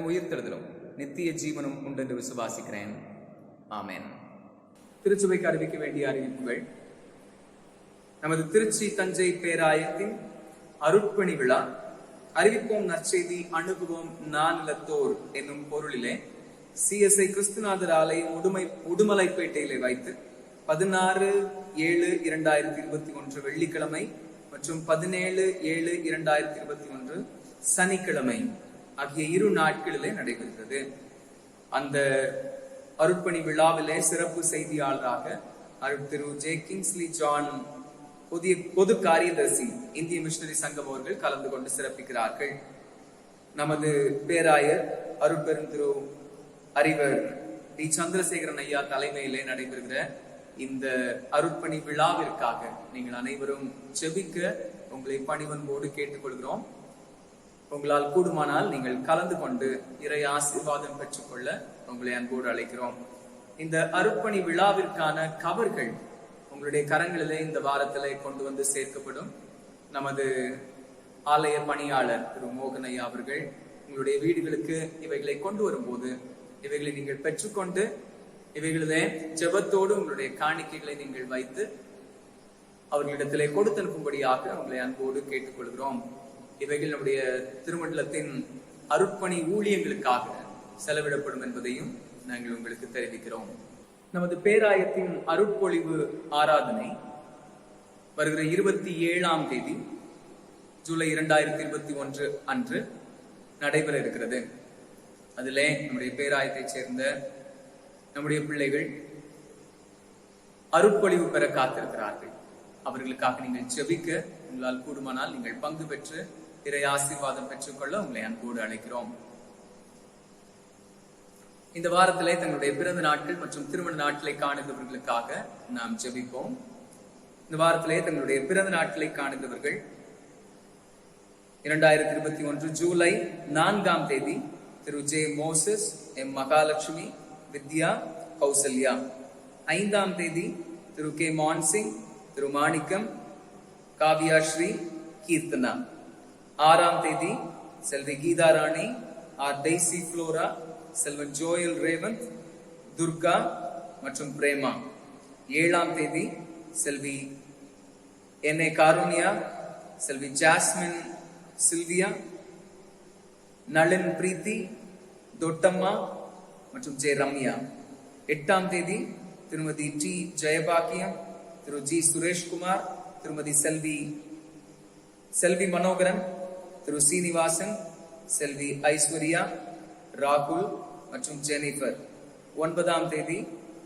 உயிர்த்தெழுதலும் நித்திய ஜீவனும் உண்டென்று விசுவாசிக்கிறேன். ஆமென். திருச்சபைக்கு அறிவிக்க வேண்டிய அறிவிப்புகள். நமது திருச்சி தஞ்சை பேராயத்தின் அருட்பணி விழா அறிவிப்போம் நற்செய்தி அணுகுவோம் நானிலத்தோர் என்னும் பொருளிலே CSI கிறிஸ்துநாதர் ஆலயம் உடுமலைப்பேட்டையிலே வைத்து 16/7/2021 வெள்ளிக்கிழமை மற்றும் 17/7/2021 சனிக்கிழமை ஆகிய 2 நாட்களிலே நடைபெறுகிறது. அந்த அருட்பணி விழாவிலே சிறப்பு செய்தியாளராக திரு ஜே கிங்ஸ்லி ஜான் பொது காரியதர்சி இந்திய மிஷனரி சங்கம் அவர்கள் கலந்து கொண்டு சிறப்பிக்கிறார்கள். நமது பேராயர் அருட்பெருந்திரு அறிவர் டி சந்திரசேகரன் ஐயா தலைமையிலே நடைபெறுகிற இந்த அருட்பணி விழாவிற்காக நீங்கள் அனைவரும் செபிக்க உங்களை பணிவன்போடு கேட்டுக்கொள்கிறோம். உங்களால் கூடுமானால் நீங்கள் கலந்து கொண்டு இறை ஆசீர்வாதம் பெற்றுக்கொள்ள உங்களை அன்போடு அழைக்கிறோம். இந்த அருட்பணி விழாவிற்கான கவர்கள் உங்களுடைய கரங்களிலே இந்த வாரத்திலே கொண்டு வந்து சேர்க்கப்படும். நமது ஆலய பணியாளர் திரு மோகனையா அவர்கள் உங்களுடைய வீடுகளுக்கு இவைகளை கொண்டு வரும்போது இவைகளை நீங்கள் பெற்றுக்கொண்டு இவைகளிலே ஜெபத்தோடு உங்களுடைய காணிக்கைகளை நீங்கள் வைத்து அவர்களிடத்திலே கொடுத்து அனுப்பும்படியாக உங்களை அன்போடு கேட்டுக்கொள்கிறோம். இவைகள் நம்முடைய திருமண்டலத்தின் அருட்பணி ஊழியங்களுக்காக செலவிடப்படும் என்பதையும் நாங்கள் உங்களுக்கு தெரிவிக்கிறோம். நமது பேராயத்தின் அருட்பொழிவு ஆராதனை வருகிற 27ஆம் தேதி ஜூலை 2021 அன்று நடைபெற இருக்கிறது. அதிலே நம்முடைய பேராயத்தைச் சேர்ந்த நம்முடைய பிள்ளைகள் அருட்பொழிவு பெற காத்திருக்கிறார்கள். அவர்களுக்காக நீங்கள் செபிக்க உங்களால் கூடுமானால் நீங்கள் பங்கு பெற்று இறை ஆசீர்வாதம் பெற்றுக்கொள்ள உங்களை அன்போடு அழைக்கிறோம். இந்த வாரத்திலே தங்களுடைய பிறந்த நாட்கள் மற்றும் திருமண நாட்களை காணுகிறவர்களுக்காக நாம் ஜெபிப்போம். இந்த வாரத்திலே தங்களுடைய பிறந்த நாட்களை காணுகிறவர்கள் 2021 ஜூலை 4ஆம் தேதி திரு J Moses, M Mahalakshmi, Vidya, Kausalya. 5ஆம் தேதி திரு கே மான்சிங், திரு மாணிக்கம், காவியாஸ்ரீ, கீர்த்தனா. 6ஆம் தேதி செல்வி Geetha Rani, R Daisy Flora, செல்வன் ஜோயல் ரேவந்த், துர்கா மற்றும் பிரேமா. 7ஆம் தேதி செல்வி என் ஏ காருண்யா, செல்வி ஜாஸ்மின் சில்வியா, நளின் பிரீத்தி, தொட்டம்மா மற்றும் ஜெய ரம்யா. 8ஆம் தேதி திருமதி டி ஜெயபாக்கியம், திரு ஜி சுரேஷ்குமார், திருமதி செல்வி மனோகரன், திரு சீனிவாசன், செல்வி ஐஸ்வர்யா, ராகுல் மற்றும் ஜெனிஃபர். 9ஆம் தேதி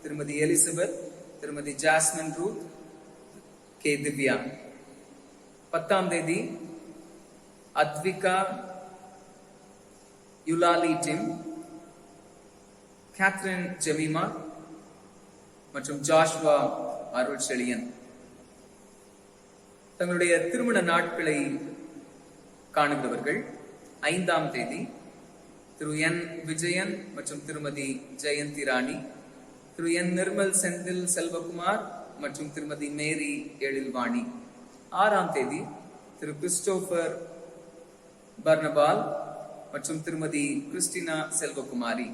திருமதி எலிசபெத், திருமதி ஜாஸ்மின் ரூத், கே திவ்யா. 10ஆம் தேதி அத்விகா யுலாலி டிம், கேத்ரின் ஜெமிமா மற்றும் ஜாஷ்வா அருள் செழியன். தங்களுடைய திருமண நாட்களை காணுகிறவர்கள் 5ஆம் தேதி திரு என் விஜயன் மற்றும் திருமதி ஜெயந்தி ராணி, திரு என் நிர்மல் செந்தில் செல்வகுமார் மற்றும் திருமதி மேரி எழில்வாணி. 6ஆம் தேதி திரு கிறிஸ்டோபர் பர்னபால் மற்றும் திருமதி கிறிஸ்டினா செல்வகுமாரி,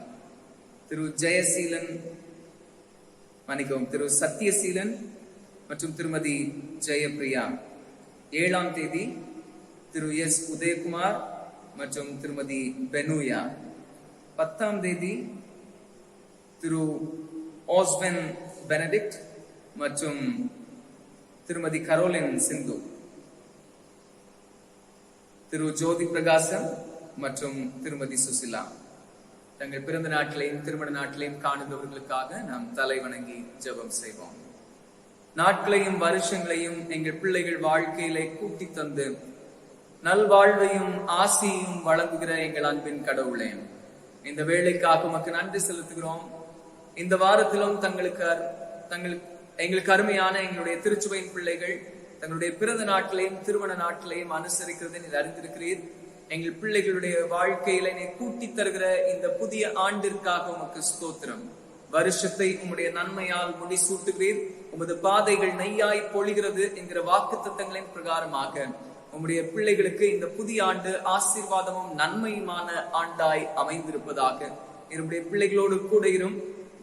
திரு திரு சத்யசீலன் மற்றும் திருமதி ஜெயப்பிரியா. 7ஆம் தேதி திரு எஸ் உதயகுமார் மற்றும் திருமதி பெனுயா. 10ஆம் தேதி திரு ஓஸ்வென் பெனடிக்ட் மற்றும் திருமதி கரோலின் சிந்து, திரு ஜோதி பிரகாசம் மற்றும் திருமதி சுசிலா. தங்கள் பிறந்த நாட்களையும் திருமண நாட்களையும் காணுபவர்களுக்காக நாம் தலை வணங்கி ஜெபம் செய்வோம். நாட்களையும் வருஷங்களையும் எங்கள் பிள்ளைகள் வாழ்க்கையிலே கூட்டி தந்து நல்வாழ்வையும் ஆசியையும் வழங்குகிற எங்கள் அன்பின் கடவுளே, இந்த வேளைக்காக உமக்கு நன்றி செலுத்துகிறோம். இந்த வாரத்திலும் எங்களுக்கு அருமையான எங்களுடைய திருச்சுவையின் பிள்ளைகள் தங்களுடைய பிறந்த நாட்களையும் திருமண நாட்களையும் அனுசரிக்கிறதை நீர் அறிந்திருக்கிறீர். எங்கள் பிள்ளைகளுடைய வாழ்க்கையில நீ கூட்டி தருகிற இந்த புதிய ஆண்டிற்காக உமக்கு ஸ்தோத்திரம். வருஷத்தை உம்முடைய நன்மையால் முடிசூட்டுகிறீர். உமது பாதைகள் நெய்யாய் பொழிகிறது என்கிற வாக்கு தத்தங்களின் பிரகாரமாக உம்முடைய பிள்ளைகளுக்கு இந்த புதிய ஆண்டு ஆசீர்வாதமும் நன்மையுமான ஆண்டாய் அமைந்திருப்பதாக என்னுடைய பிள்ளைகளோடு கூட இரும்.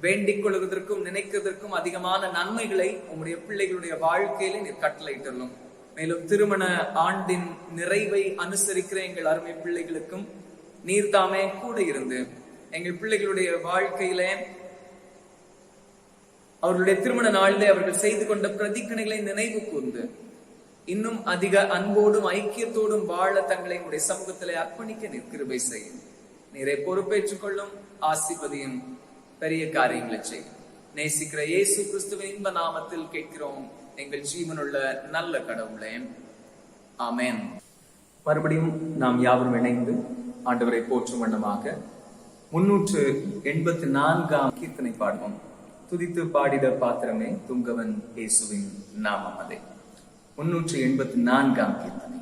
வேண்டிக் கொள்வதற்கும் நினைக்கிறதற்கும் அதிகமான நன்மைகளை உம்முடைய பிள்ளைகளுடைய வாழ்க்கையில நீர் கட்டளையிட்டுள்ளோம். மேலும் திருமண ஆண்டின் நிறைவை அனுசரிக்கிற எங்கள் அருமை பிள்ளைகளுக்கும் நீர்தாமே கூட இருந்து எங்கள் பிள்ளைகளுடைய வாழ்க்கையில அவர்களுடைய திருமண நாளிலே அவர்கள் செய்து கொண்ட பிரதிக்கணைகளை நினைவு கூர்ந்து இன்னும் அதிக அன்போடும் ஐக்கியத்தோடும் வாழ தங்களை உடைய சமூகத்திலே அர்ப்பணிக்க நீர் கிருபை செய்யும். நீரை பொறுப்பேற்றுக் கொள்ளும், ஆசீர்வதியும், பெரிய காரியங்களை செய்யும். நேசிக்கிற இயேசு கிறிஸ்துவின் இன்ப நாமத்தில் கேட்கிறோம் எங்கள் ஜீவனுள்ள நல்ல கடவுளே, ஆமென். மறுபடியும் நாம் யாவரும் இணைந்து ஆண்டவரை போற்றும் வண்ணமாக 384 கீர்த்தனை பாடுவோம். துதித்து பாடிட பாத்திரமே துங்கவன் இயேசுவின் நாமம் அதே. 384 கீர்த்தனை.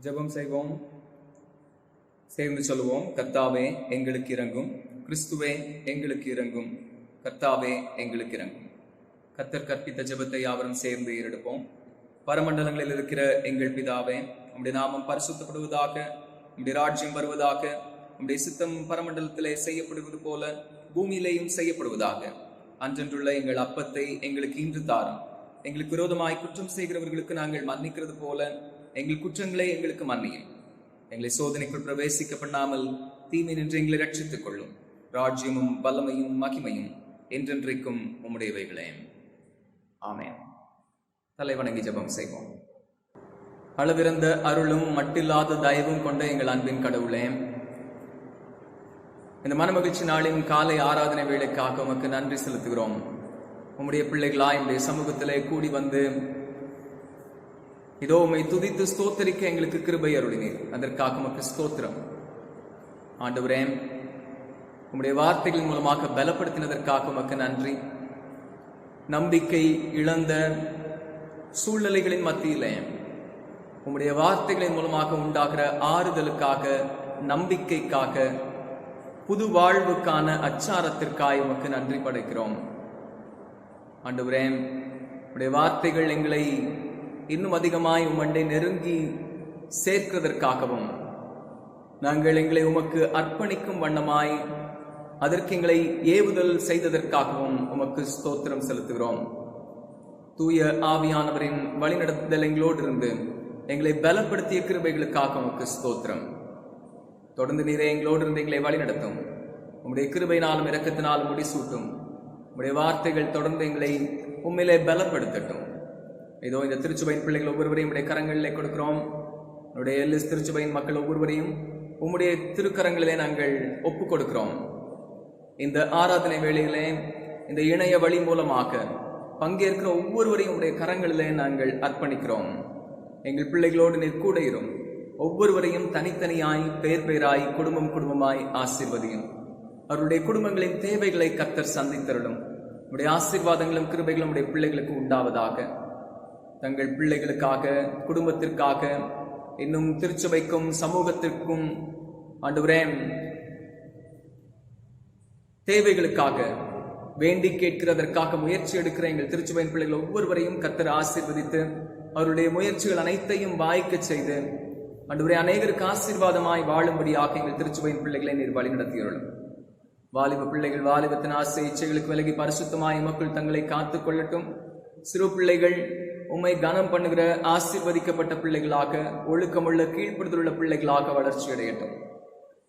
ஜெபம் செய்வோம். சேர்ந்து சொல்லுவோம். கர்த்தாவே எங்களுக்கு இறங்கும். கிறிஸ்துவே எங்களுக்கு இறங்கும். கர்த்தாவே எங்களுக்கு இறங்கும். கர்த்தர் கற்பித்த ஜெபத்தை யாவரும் சேர்ந்து ஏறெடுப்போம். பரமண்டலங்களில் இருக்கிற எங்கள் பிதாவே, உம்முடைய நாமம் பரிசுத்தப்படுவதாக, உம்முடைய ராஜ்யம் வருவதாக, உம்முடைய சித்தம் பரமண்டலத்திலே செய்யப்படுவது போல பூமியிலேயும் செய்யப்படுவதாக. அன்றன்றுள்ள எங்கள் அப்பத்தை எங்களுக்கு இன்று தாரும். எங்களுக்கு விரோதமாய் குற்றம் செய்கிறவர்களுக்கு நாங்கள் மன்னிக்கிறது போல எங்கள் குற்றங்களை எங்களுக்கு மன்னியும். எங்களை சோதனைக்குள் பிரவேசிக்க பண்ணாமல் தீமை நின்று எங்களை ரட்சித்துக் கொள்ளும். ராஜ்யமும் வல்லமையும் மகிமையும் என்றென்றைக்கும் உம்முடையவைகளே. ஆமென். தலை வணங்கி ஜெபம் செய்வோம். அளவிறந்த அருளும் மட்டில்லாத தயவும் கொண்ட எங்கள் அன்பின் கடவுளே, இந்த மனமகிழ்ச்சி நாளின் காலை ஆராதனை வேளைக்காக உமக்கு நன்றி செலுத்துகிறோம். உம்முடைய பிள்ளைகளா இந்த சமூகத்திலே கூடி வந்து இதோ உம்மை துதித்து ஸ்தோத்தரிக்க எங்களுக்கு கிருபை அருளினீர். அதற்காக உமக்கு ஸ்தோத்திரம். ஆண்டவரே, உம்முடைய வார்த்தைகளின் மூலமாக பலப்படுத்தினதற்காக உமக்கு நன்றி. நம்பிக்கை இழந்த சூழ்நிலைகளின் மத்தியிலே உம்முடைய வார்த்தைகளின் மூலமாக உண்டாகிற ஆறுதலுக்காக, நம்பிக்கைக்காக, புது வாழ்வுக்கான அச்சாரத்திற்காக உமக்கு நன்றி படைக்கிறோம். ஆண்டவரே, உம்முடைய வார்த்தைகள் எங்களை இன்னும் அதிகமாய் உம்மண்டை நெருங்கி சேர்க்கிறதற்காகவும், நாங்கள் எங்களை உமக்கு அர்ப்பணிக்கும் வண்ணமாய் அதற்கு எங்களை ஏவுதல் செய்ததற்காகவும் உமக்கு ஸ்தோத்திரம் செலுத்துகிறோம். தூய ஆவியானவரின் வழிநடத்துதல் எங்களோடு இருந்து எங்களை பலப்படுத்திய கிருபைகளுக்காக உமக்கு ஸ்தோத்திரம். தொடர்ந்து நீரே எங்களோடு இருந்து எங்களை வழிநடத்தும். உம்முடைய கிருபையினாலும் இரக்கத்தினாலும் முடிசூட்டும். உம்முடைய வார்த்தைகள் தொடர்ந்து எங்களை உண்மையிலே பலப்படுத்தட்டும். இதோ இந்த திருச்சபையின் பிள்ளைகள் ஒவ்வொருவரையும் உடைய கரங்களிலே கொடுக்கிறோம். உடைய எல்லிஸ் திருச்சபையின் மக்கள் ஒவ்வொருவரையும் உம்முடைய திருக்கரங்களிலே நாங்கள் ஒப்புக் கொடுக்கிறோம். இந்த ஆராதனை வேளையிலே இந்த இணைய வழி மூலமாக பங்கேற்கிற ஒவ்வொருவரையும் உடைய கரங்களிலே நாங்கள் அர்ப்பணிக்கிறோம். எங்கள் பிள்ளைகளோடு நீர் கூட இரும். ஒவ்வொருவரையும் தனித்தனியாய், பேர் பேராய், குடும்பம் குடும்பமாய் ஆசீர்வதியும். அவருடைய குடும்பங்களின் தேவைகளை கர்த்தர் சந்தித்தருளும். உடைய ஆசீர்வாதங்களும் கிருபைகளும் உடைய பிள்ளைகளுக்கு உண்டாவதாக. தங்கள் பிள்ளைகளுக்காக, குடும்பத்திற்காக, இன்னும் திருச்சபைக்கும் சமூகத்திற்கும் ஆண்டவரே தேவைகளுக்காக வேண்டி கேட்கிறதற்காக முயற்சி எடுக்கிற எங்கள் திருச்சபையின் பிள்ளைகள் ஒவ்வொருவரையும் கர்த்தர் ஆசீர்வதித்து அவருடைய முயற்சிகள் அனைத்தையும் வாய்க்க செய்து ஆண்டவரே அநேகருக்கு ஆசீர்வாதமாய் வாழும்படியாக எங்கள் திருச்சபையின் பிள்ளைகளை நீர் வழி நடத்தியுள்ளோம். வாலிப பிள்ளைகள் வாலிபத்தின் ஆசை இச்சைகளுக்கு விலகி பரிசுத்தமாய் மக்கள் தங்களை காத்துக் கொள்ளட்டும். சிறு பிள்ளைகள் உம்மை கனம் பண்ணுகிற ஆசீர்வதிக்கப்பட்ட பிள்ளைகளாக, ஒழுக்கமுள்ள கீழ்ப்படுதலுள்ள பிள்ளைகளாக வளர்ச்சி அடையட்டும்.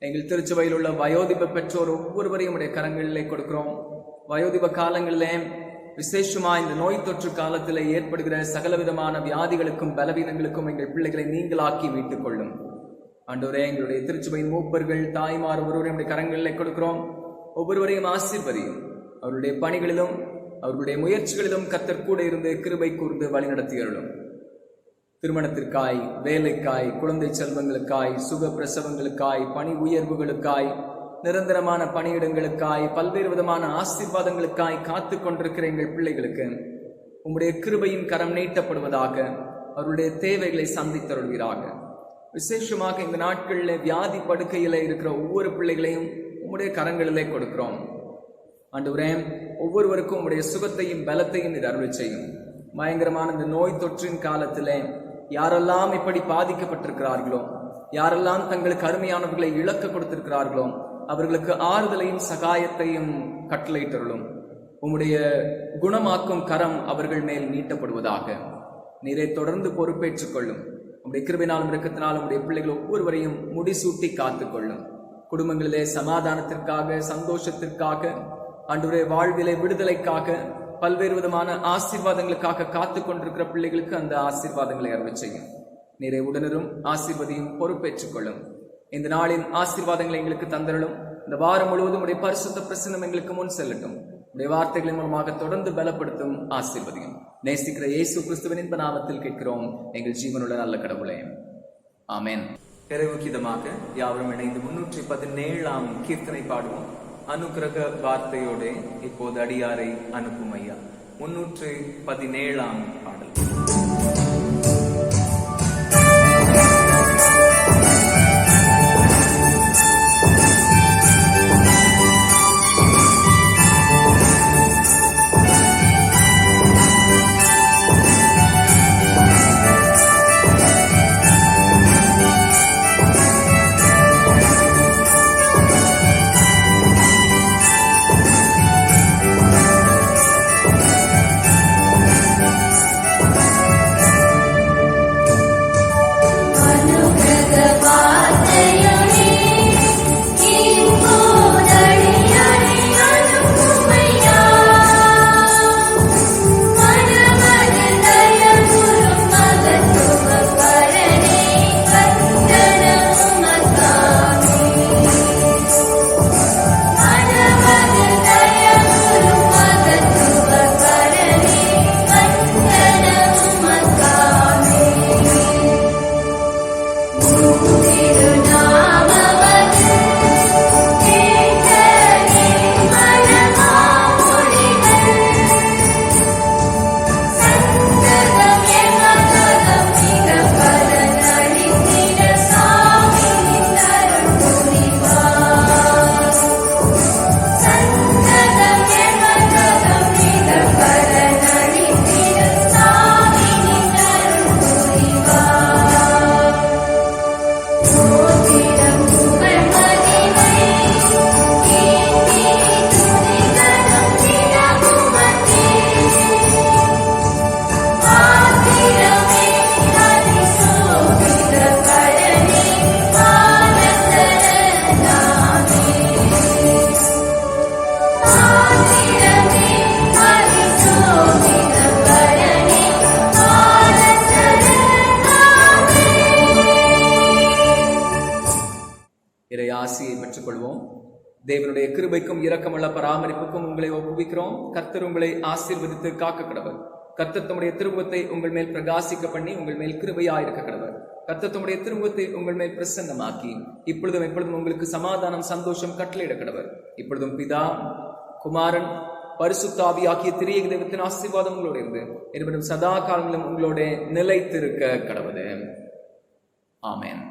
எங்கள் திருச்சபையில் உள்ள வயோதிப பெற்றோர் ஒவ்வொருவரையும் உடைய கரங்களிலே கொடுக்கிறோம். வயோதிப காலங்களிலே விசேஷமா இந்த நோய் தொற்று காலத்தில் ஏற்படுகிற சகலவிதமான வியாதிகளுக்கும் பலவீனங்களுக்கும் எங்கள் பிள்ளைகளை நீங்களாக்கி மீட்டுக் கொள்ளும். ஆண்டவரே, எங்களுடைய திருச்சபையின் மூப்பர்கள், தாய்மார் ஒவ்வொருவரையும் கரங்களிலே கொடுக்கிறோம். ஒவ்வொருவரையும் ஆசீர்வதியும். அவருடைய பணிகளிலும் அவர்களுடைய முயற்சிகளிலும் கர்த்தர் கூட இருந்து கிருபை கூர்ந்து வழிநடத்தியருளும். திருமணத்திற்காய், வேலைக்காய், குழந்தை செல்வங்களுக்காய், சுக பிரசவங்களுக்காய், பணி உயர்வுகளுக்காய், நிரந்தரமான பணியிடங்களுக்காய், பல்வேறு விதமான ஆசீர்வாதங்களுக்காய் காத்து கொண்டிருக்கிற எங்கள் பிள்ளைகளுக்கு உம்முடைய கிருபையின் கரம் நீட்டப்படுவதாக. அவருடைய தேவைகளை சந்தித்தருள்வீராக. விசேஷமாக இந்த நாட்களில் வியாதி படுக்கையில இருக்கிற ஒவ்வொரு பிள்ளைகளையும் உம்முடைய கரங்களிலே கொடுக்கிறோம். ஆண்டவரே, ஒவ்வொருவருக்கும் உம்முடைய சுகத்தையும் பலத்தையும் இது அருள் செய்யும். பயங்கரமான இந்த நோய் தொற்றின் காலத்திலே யாரெல்லாம் இப்படி பாதிக்கப்பட்டிருக்கிறார்களோ, யாரெல்லாம் தங்களுக்கு அருமையானவர்களை இழக்க கொடுத்திருக்கிறார்களோ, அவர்களுக்கு ஆறுதலையும் சகாயத்தையும் கட்டளையிட்டருளும். உம்முடைய குணமாக்கும் கரம் அவர்கள் மேல் நீட்டப்படுவதாக. நீரை தொடர்ந்து பொறுப்பேற்றுக் கொள்ளும். உம்முடைய கிருபையினாலும் இரக்கத்தினாலும் உடைய பிள்ளைகள் ஒவ்வொருவரையும் முடிசூட்டி காத்துக் கொள்ளும். குடும்பங்களிலே சமாதானத்திற்காக, சந்தோஷத்திற்காக, ஆண்டவரே வாழ்விலே விடுதலைக்காக, பல்வேறு விதமான ஆசீர்வாதங்களுக்காக காத்துக் கொண்டிருக்கிற பிள்ளைகளுக்கு அந்த ஆசீர்வாதங்களை அருள் செய்யும். நீரை உடனரும் ஆசீர்வதியும் பொறுப்பேற்றுக் கொள்ளும். இந்த நாளின் ஆசீர்வாதங்களை எங்களுக்கு தந்தரலும். இந்த வாரம் முழுவதும் உடைய பரிசுத்த பிரசன்னம் எங்களுக்கு முன் செல்லட்டும். உடைய வார்த்தைகளின் மூலமாக தொடர்ந்து பலப்படுத்தும். ஆசீர்வதியும். நேசிக்கிற இயேசு கிறிஸ்துவின் இன்ப நாமத்தில் கேட்கிறோம் எங்கள் ஜீவனுள்ள நல்ல கடவுளே, ஆமென். நிறைவுக்கிதமாக யாவரும் இணைந்து 317ஆம் கீர்த்தனை பாடுவோம். அனுக்கிரக வார்த்தையோட இப்போது அடியாரை அனுப்பும் ஐயா. 317ஆம் பாடல். ஆசியை பெற்றுக்கொள்வோம். தேவனுடைய கிருபைக்கும் இரக்கமுள்ள பராமரிப்புக்கும் உங்களை ஒப்புவிக்கிறோம். கர்த்தர் உங்களை ஆசீர்வதித்து காக்க கடவர். கர்த்தர் தம்முடைய திருமுகத்தை உங்கள் மேல் பிரகாசிக்க பண்ணி உங்கள் மேல் கிருபையாயிருக்க கடவர். கர்த்தர் தம்முடைய திருமுகத்தை உங்கள் மேல் பிரசன்னமாக்கி இப்பொழுதும் எப்பொழுதும் உங்களுக்கு சமாதானம் சந்தோஷம் கட்டளையிட கடவர். இப்பொழுதும் பிதா குமாரன் பரிசுத்த ஆவி ஆகிய திரியேக தெய்வத்தின் ஆசீர்வாதம் உங்களோடு இருந்து இருப்பினும் சதா காலங்களும் உங்களோட நிலைத்திருக்க கடவுளே. ஆமென்.